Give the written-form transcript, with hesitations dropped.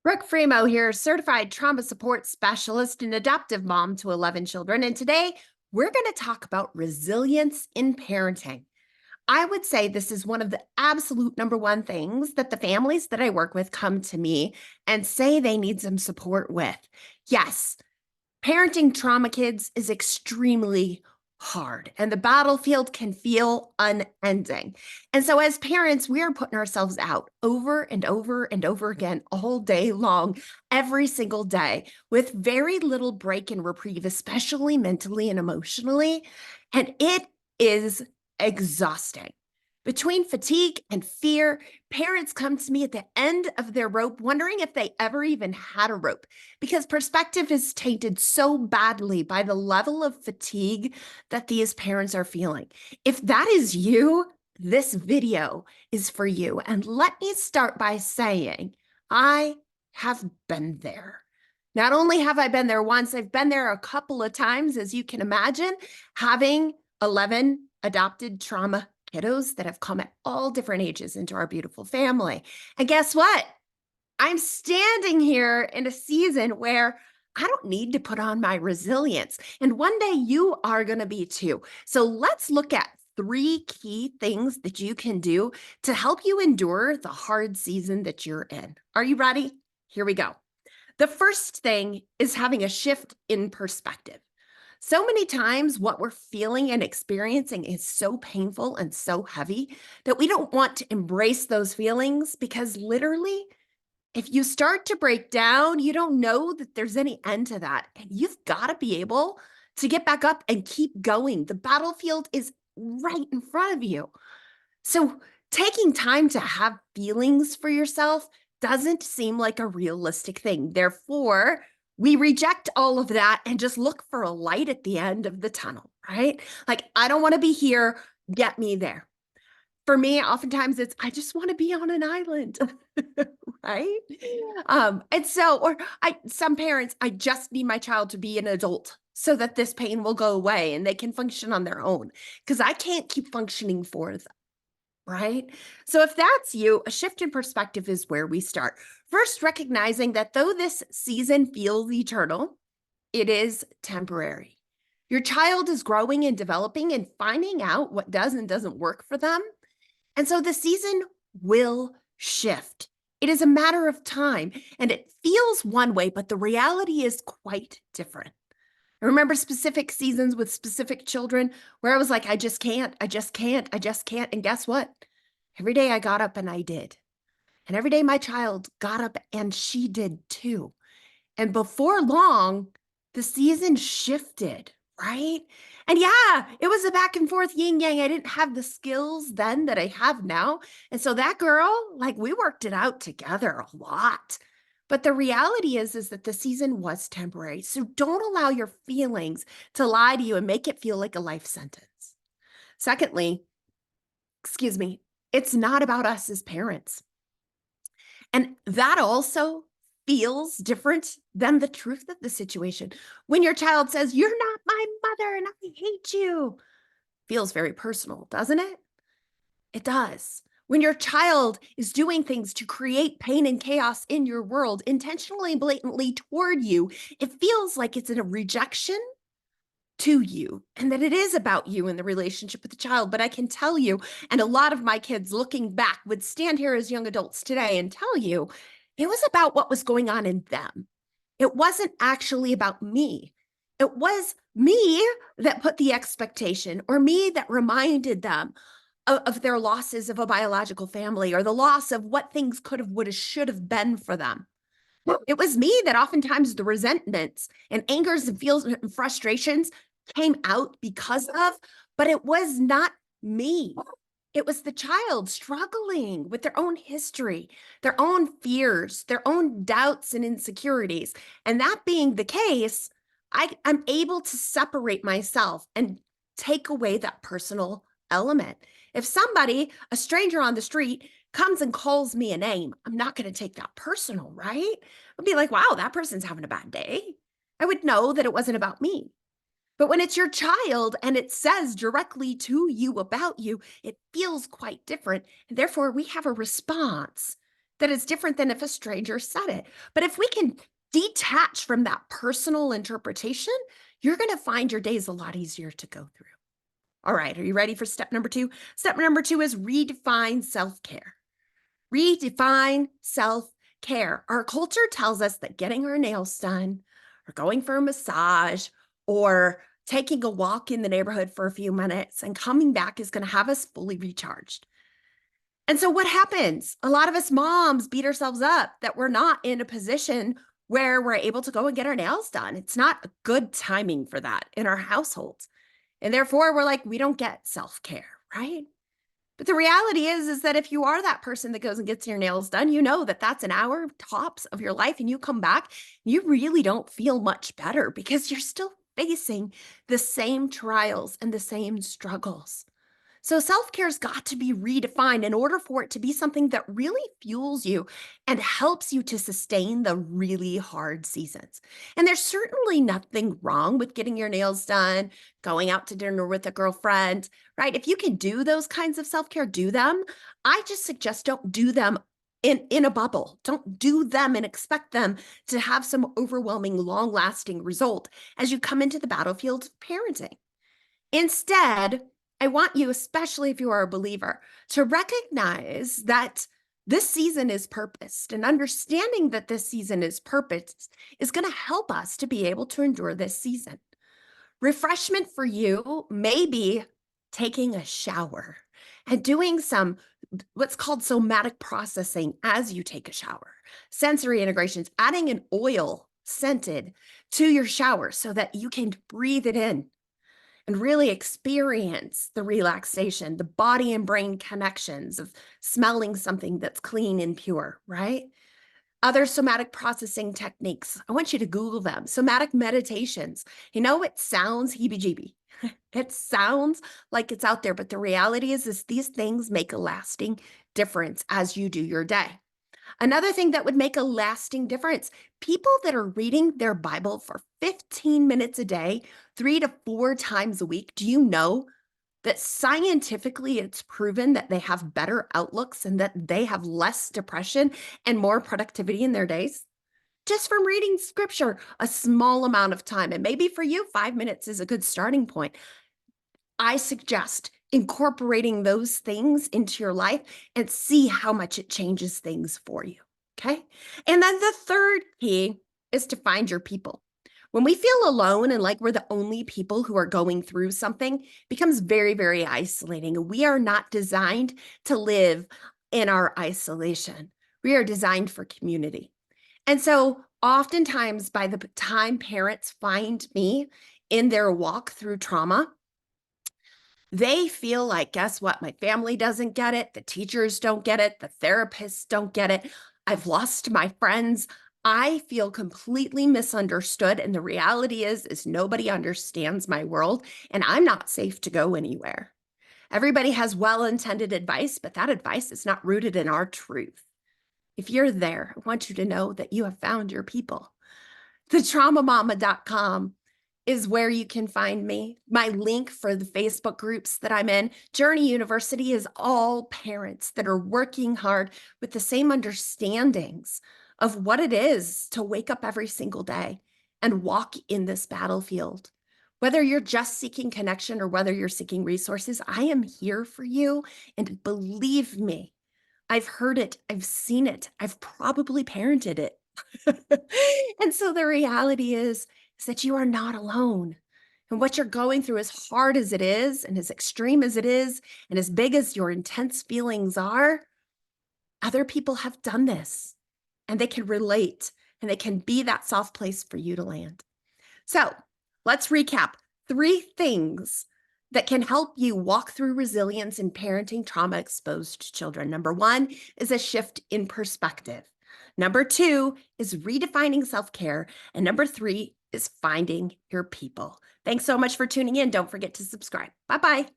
Brooke Fremouw here, certified trauma support specialist and adoptive mom to 11 children. And today we're going to talk about resilience in parenting. I would say this is one of the absolute number one things that the families that I work with come to me and say they need some support with. Yes, parenting trauma kids is extremely hard, and the battlefield can feel unending. And so, as parents, we are putting ourselves out over and over and over again all day long, every single day, with very little break and reprieve, especially mentally and emotionally. And it is exhausting. Between fatigue and fear, parents come to me at the end of their rope, wondering if they ever even had a rope, because perspective is tainted so badly by the level of fatigue that these parents are feeling. If that is you, this video is for you. And let me start by saying, I have been there. Not only have I been there once, I've been there a couple of times, as you can imagine, having 11 adopted trauma kiddos that have come at all different ages into our beautiful family. And guess what? I'm standing here in a season where I don't need to put on my resilience. And one day you are going to be too. So let's look at 3 key things that you can do to help you endure the hard season that you're in. Are you ready? Here we go. The first thing is having a shift in perspective. So many times, what we're feeling and experiencing is so painful and so heavy that we don't want to embrace those feelings because literally, if you start to break down, you don't know that there's any end to that. And you've got to be able to get back up and keep going. The battlefield is right in front of you. So, taking time to have feelings for yourself doesn't seem like a realistic thing. Therefore, we reject all of that and just look for a light at the end of the tunnel, right? Like, I don't want to be here, get me there. For me, oftentimes it's, I just want to be on an island, right? And so, some parents, I just need my child to be an adult so that this pain will go away and they can function on their own because I can't keep functioning for them. Right? So if that's you, a shift in perspective is where we start. First, recognizing that though this season feels eternal, it is temporary. Your child is growing and developing and finding out what does and doesn't work for them. And so the season will shift. It is a matter of time and it feels one way, but the reality is quite different. I remember specific seasons with specific children where I was like, I just can't, I just can't, I just can't. And guess what? Every day I got up and I did. And every day my child got up and she did too. And before long, the season shifted, right? And yeah, it was a back and forth yin yang. I didn't have the skills then that I have now. And so that girl, like we worked it out together a lot. But the reality is that the season was temporary. So don't allow your feelings to lie to you and make it feel like a life sentence. Secondly, excuse me, it's not about us as parents. And that also feels different than the truth of the situation. When your child says, "You're not my mother and I hate you," feels very personal, doesn't it? It does. When your child is doing things to create pain and chaos in your world, intentionally, blatantly toward you, it feels like it's in a rejection to you and that it is about you and the relationship with the child. But I can tell you, and a lot of my kids looking back would stand here as young adults today and tell you it was about what was going on in them. It wasn't actually about me. It was me that put the expectation or me that reminded them of their losses of a biological family or the loss of what things could have, would have, should have been for them. It was me that oftentimes the resentments and angers and feels and frustrations came out because of, but it was not me. It was the child struggling with their own history, their own fears, their own doubts and insecurities. And that being the case, I'm able to separate myself and take away that personal element. If somebody, a stranger on the street, comes and calls me a name, I'm not going to take that personal, right? I'll be like, wow, that person's having a bad day. I would know that it wasn't about me. But when it's your child and it says directly to you about you, it feels quite different. And therefore, we have a response that is different than if a stranger said it. But if we can detach from that personal interpretation, you're going to find your days a lot easier to go through. All right, are you ready for step number 2? Step number 2 is redefine self-care. Redefine self-care. Our culture tells us that getting our nails done or going for a massage or taking a walk in the neighborhood for a few minutes and coming back is going to have us fully recharged. And so what happens? A lot of us moms beat ourselves up that we're not in a position where we're able to go and get our nails done. It's not a good timing for that in our households. And therefore, we're like, we don't get self-care, right? But the reality is that if you are that person that goes and gets your nails done, you know that that's an hour tops of your life, and you come back, you really don't feel much better because you're still facing the same trials and the same struggles. So self-care's got to be redefined in order for it to be something that really fuels you and helps you to sustain the really hard seasons. And there's certainly nothing wrong with getting your nails done, going out to dinner with a girlfriend, right? If you can do those kinds of self-care, do them. I just suggest don't do them in a bubble. Don't do them and expect them to have some overwhelming, long-lasting result as you come into the battlefield of parenting. Instead, I want you, especially if you are a believer, to recognize that this season is purposed, and understanding that this season is purposed is going to help us to be able to endure this season. Refreshment for you may be taking a shower and doing some what's called somatic processing as you take a shower, sensory integrations, adding an oil scented to your shower so that you can breathe it in and really experience the relaxation, the body and brain connections of smelling something that's clean and pure, right? Other somatic processing techniques, I want you to Google them. Somatic meditations. You know, it sounds heebie-jeebie. It sounds like it's out there, but the reality is these things make a lasting difference as you do your day. Another thing that would make a lasting difference, people that are reading their Bible for 15 minutes a day, 3 to 4 times a week, do you know that scientifically it's proven that they have better outlooks and that they have less depression and more productivity in their days? Just from reading scripture a small amount of time. And maybe for you, 5 minutes is a good starting point. I suggest incorporating those things into your life and see how much it changes things for you. Okay. And then the third key is to find your people. When we feel alone and like we're the only people who are going through something, it becomes very, very isolating. We are not designed to live in our isolation. We are designed for community. And so oftentimes by the time parents find me in their walk through trauma, they feel like, guess what? My family doesn't get it. The teachers don't get it. The therapists don't get it. I've lost my friends. I feel completely misunderstood. And the reality is nobody understands my world, and I'm not safe to go anywhere. Everybody has well-intended advice, but that advice is not rooted in our truth. If you're there, I want you to know that you have found your people. TheTraumaMama.com is where you can find me. My link for the Facebook groups that I'm in. Journey University is all parents that are working hard with the same understandings of what it is to wake up every single day and walk in this battlefield. Whether you're just seeking connection or whether you're seeking resources, I am here for you. And believe me, I've heard it, I've seen it, I've probably parented it. And so the reality is that you are not alone. And what you're going through, as hard as it is, and as extreme as it is, and as big as your intense feelings are, other people have done this, and they can relate, and they can be that soft place for you to land. So let's recap 3 things that can help you walk through resilience in parenting trauma-exposed children. Number 1 is a shift in perspective. Number 2 is redefining self-care. And number 3 is finding your people. Thanks so much for tuning in. Don't forget to subscribe. Bye-bye.